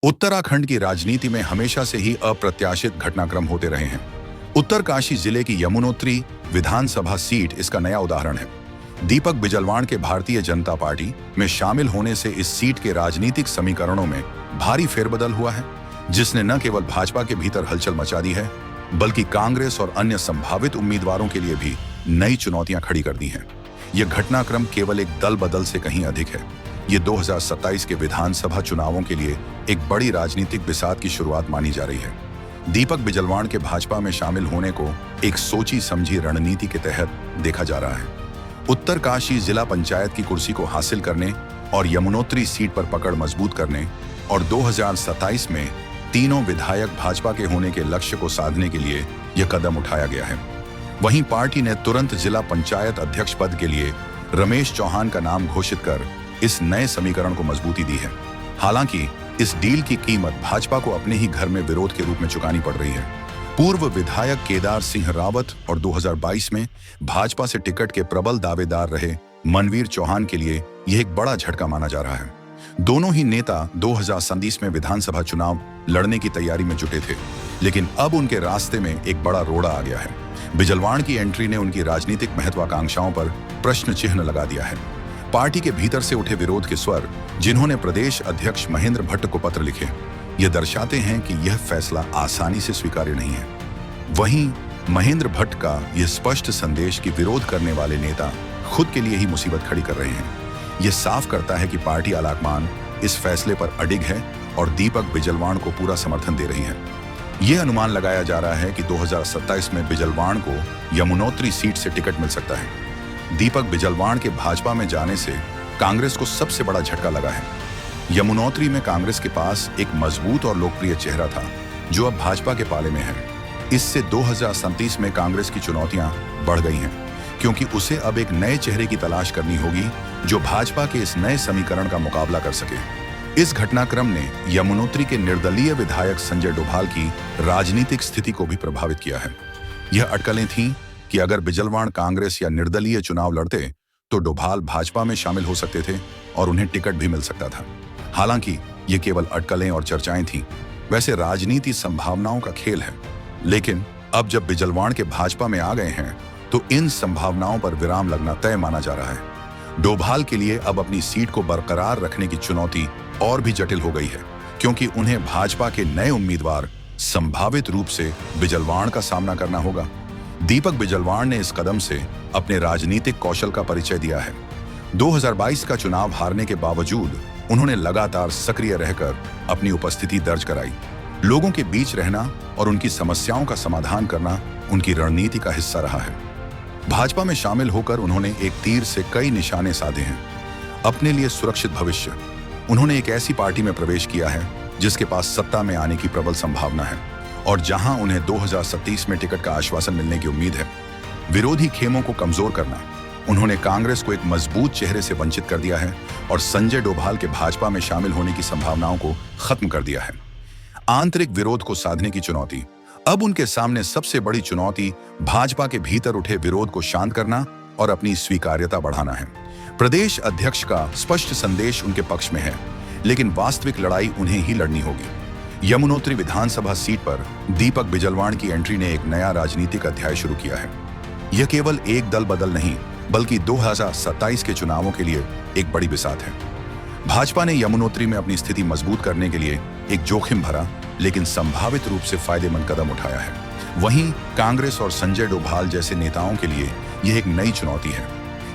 उत्तराखंड की राजनीति में हमेशा से ही अप्रत्याशित घटनाक्रम होते रहे हैं। उत्तरकाशी जिले की यमुनोत्री विधानसभा सीट इसका नया उदाहरण है। दीपक बिजलवाण के भारतीय जनता पार्टी में शामिल होने से इस सीट के राजनीतिक समीकरणों में भारी फेरबदल हुआ है, जिसने न केवल भाजपा के भीतर हलचल मचा दी है, बल्कि कांग्रेस और अन्य संभावित उम्मीदवारों के लिए भी नई चुनौतियां खड़ी कर दी हैं। यह घटनाक्रम केवल एक दल बदल से कहीं अधिक है। ये 2027 के विधानसभा चुनावों के लिए एक बड़ी राजनीतिक बिसात की शुरुआत मानी जा रही है। दीपक बिजलवाण के भाजपा में शामिल होने को एक सोची समझी रणनीति के तहत देखा जा रहा है। उत्तरकाशी जिला पंचायत की कुर्सी को हासिल करने और यमुनोत्री सीट पर पकड़ मजबूत करने और 2027 में तीनों विधायक भाजपा के होने के लक्ष्य को साधने के लिए यह कदम उठाया गया है। वहीं पार्टी ने तुरंत जिला पंचायत अध्यक्ष पद के लिए रमेश चौहान का नाम घोषित कर इस नए समीकरण को मजबूती दी है। हालांकि इस डील की कीमत भाजपा को अपने ही घर में विरोध के रूप में चुकानी पड़ रही है। पूर्व विधायक केदार सिंह रावत और 2022 में भाजपा से टिकट के प्रबल दावेदार रहे मनवीर चौहान के लिए यह एक बड़ा झटका माना जा रहा है। दोनों ही नेता 2027 में विधानसभा चुनाव लड़ने की तैयारी में जुटे थे, लेकिन अब उनके रास्ते में एक बड़ा रोड़ा आ गया है। बिजलवाण की एंट्री ने उनकी राजनीतिक महत्वाकांक्षाओं पर प्रश्न चिन्ह लगा दिया है। पार्टी के भीतर से उठे विरोध के स्वर, जिन्होंने प्रदेश अध्यक्ष महेंद्र भट्ट को पत्र लिखे, ये दर्शाते हैं कि यह फैसला आसानी से स्वीकार्य नहीं है। वहीं महेंद्र भट्ट का यह स्पष्ट संदेश कि विरोध करने वाले नेता खुद के लिए ही मुसीबत खड़ी कर रहे हैं, यह साफ करता है कि पार्टी आलाकमान इस फैसले पर अडिग है और दीपक बिजलवाण को पूरा समर्थन दे रही है। यह अनुमान लगाया जा रहा है कि 2027 में बिजलवाण को यमुनोत्री सीट से टिकट मिल सकता है। दीपक बिजलवाण के भाजपा में जाने से कांग्रेस को सबसे बड़ा झटका लगा है। यमुनोत्री में कांग्रेस के पास एक मजबूत और लोकप्रिय चेहरा था, जो अब भाजपा के पाले में है। इससे 2037 में कांग्रेस की चुनौतियां बढ़ गई हैं, क्योंकि उसे अब एक नए चेहरे की तलाश करनी होगी जो भाजपा के इस नए समीकरण का मुकाबला कर सके। इस घटनाक्रम ने यमुनोत्री के निर्दलीय विधायक संजय डोभाल की राजनीतिक स्थिति को भी प्रभावित किया है। यह अटकलें थीं कि अगर बिजलवाण कांग्रेस या निर्दलीय चुनाव लड़ते तो डोभाल भाजपा में शामिल हो सकते थे और उन्हें टिकट भी मिल सकता था। हालांकि ये केवल अटकलें और चर्चाएं थीं। वैसे राजनीति संभावनाओं का खेल है, लेकिन अब जब बिजलवाण के भाजपा में आ गए हैं तो इन संभावनाओं पर विराम लगना तय माना जा रहा है। डोभाल के लिए अब अपनी सीट को बरकरार रखने की चुनौती और भी जटिल हो गई है, क्योंकि उन्हें भाजपा के नए उम्मीदवार संभावित रूप से बिजलवाण का सामना करना होगा। दीपक बिजलवाण ने इस कदम से अपने राजनीतिक कौशल का परिचय दिया है। 2022 का चुनाव हारने के बावजूद उन्होंने लगातार सक्रिय रहकर अपनी उपस्थिति दर्ज कराई। लोगों के बीच रहना और उनकी समस्याओं का समाधान करना उनकी रणनीति का हिस्सा रहा है। भाजपा में शामिल होकर उन्होंने एक तीर से कई निशाने साधे हैं। अपने लिए सुरक्षित भविष्य, उन्होंने एक ऐसी पार्टी में प्रवेश किया है जिसके पास सत्ता में आने की प्रबल संभावना है और जहां उन्हें 2027 में टिकट का आश्वासन मिलने की उम्मीद है। विरोधी खेमों को कमजोर करना, उन्होंने कांग्रेस को एक मजबूत चेहरे से वंचित कर दिया है और संजय डोभाल के भाजपा में शामिल होने की संभावनाओं को खत्म कर दिया है। आंतरिक विरोध को साधने की चुनौती, अब उनके सामने सबसे बड़ी चुनौती भाजपा के भीतर उठे विरोध को शांत करना और अपनी स्वीकार्यता बढ़ाना है। प्रदेश अध्यक्ष का स्पष्ट संदेश उनके पक्ष में है, लेकिन वास्तविक लड़ाई उन्हें ही लड़नी होगी। यमुनोत्री विधानसभा सीट पर दीपक बिजलवाण की एंट्री ने एक नया राजनीतिक अध्याय शुरू किया है। यह केवल एक दल बदल नहीं, बल्कि 2027 के चुनावों के लिए एक बड़ी बिसात है। भाजपा ने यमुनोत्री में अपनी स्थिति मजबूत करने के लिए एक जोखिम भरा लेकिन संभावित रूप से फायदेमंद कदम उठाया है। वहीं कांग्रेस और संजय डोभाल जैसे नेताओं के लिए यह एक नई चुनौती है।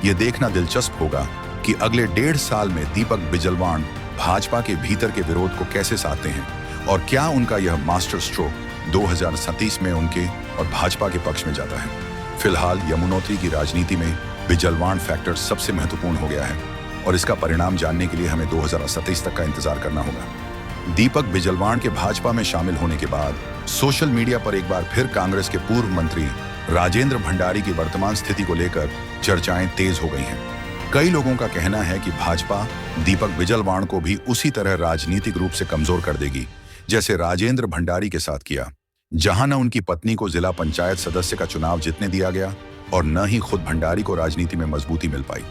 यह देखना दिलचस्प होगा कि अगले 1.5 साल में दीपक बिजलवाण भाजपा के भीतर के विरोध को कैसे साधते हैं और क्या उनका यह मास्टर स्ट्रोक 2037 में उनके और भाजपा के पक्ष में जाता है। फिलहाल यमुनोत्री की राजनीति में बिजलवाण फैक्टर सबसे महत्वपूर्ण हो गया है और इसका परिणाम जानने के लिए हमें 2027 तक का इंतजार करना होगा। दीपक बिजलवाण के भाजपा में शामिल होने के बाद सोशल मीडिया पर एक बार फिर कांग्रेस के पूर्व मंत्री राजेंद्र भंडारी की वर्तमान स्थिति को लेकर चर्चाएं तेज हो गई हैं। कई लोगों का कहना है कि भाजपा दीपक बिजलवाण को भी उसी तरह राजनीतिक रूप से कमजोर कर देगी जैसे राजेंद्र भंडारी के साथ किया, जहां न उनकी पत्नी को जिला पंचायत सदस्य का चुनाव जीतने दिया गया और न ही खुद भंडारी को राजनीति में मजबूती मिल पाई।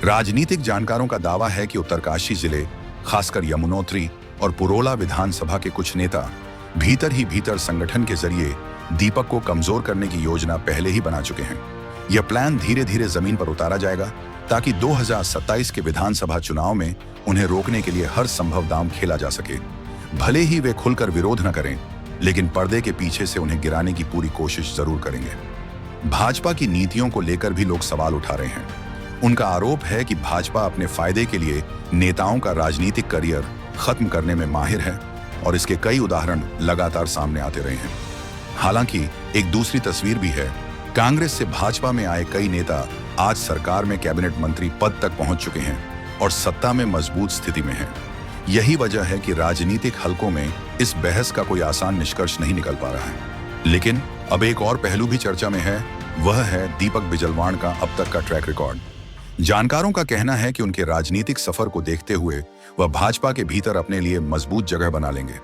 राजनीतिक जानकारों का दावा है कि उत्तरकाशी जिले, खासकर यमुनोत्री, और पुरोला विधानसभा के कुछ नेता भीतर ही भीतर संगठन के जरिए दीपक को कमजोर करने की योजना पहले ही बना चुके हैं। यह प्लान धीरे धीरे जमीन पर उतारा जाएगा ताकि 2027 के विधानसभा चुनाव में उन्हें रोकने के लिए हर संभव दांव खेला जा सके। भले ही वे खुलकर विरोध न करें, लेकिन पर्दे के पीछे से उन्हें गिराने की पूरी कोशिश जरूर करेंगे। भाजपा की नीतियों को लेकर भी लोग सवाल उठा रहे हैं। उनका आरोप है कि भाजपा अपने फायदे के लिए नेताओं का राजनीतिक करियर खत्म करने में माहिर है और इसके कई उदाहरण लगातार सामने आते रहे हैं। हालांकि एक दूसरी तस्वीर भी है। कांग्रेस से भाजपा में आए कई नेता आज सरकार में कैबिनेट मंत्री पद तक पहुंच चुके हैं और सत्ता में मजबूत स्थिति में हैं। यही वजह है कि राजनीतिक हलकों में इस बहस का कोई आसान निष्कर्ष नहीं निकल पा रहा है। लेकिन अब एक और पहलू भी चर्चा में है, वह है दीपक बिजलवाण का अब तक का ट्रैक रिकॉर्ड। जानकारों का कहना है कि उनके राजनीतिक सफर को देखते हुए वह भाजपा के भीतर अपने लिए मजबूत जगह बना लेंगे।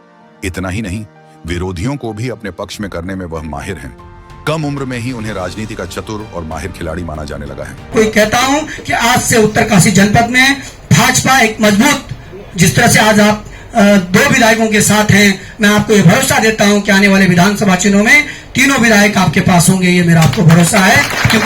इतना ही नहीं, विरोधियों को भी अपने पक्ष में करने में वह माहिर हैं। कम उम्र में ही उन्हें राजनीति का चतुर और माहिर खिलाड़ी माना जाने लगा है। कोई कहता हूं कि आज से उत्तरकाशी जनपद में भाजपा एक मजबूत, जिस तरह से आज आप 2 विधायकों के साथ हैं, मैं आपको ये भरोसा देता हूं कि आने वाले विधानसभा चुनाव में तीनों विधायक आपके पास होंगे। ये मेरा आपको भरोसा है, क्योंकि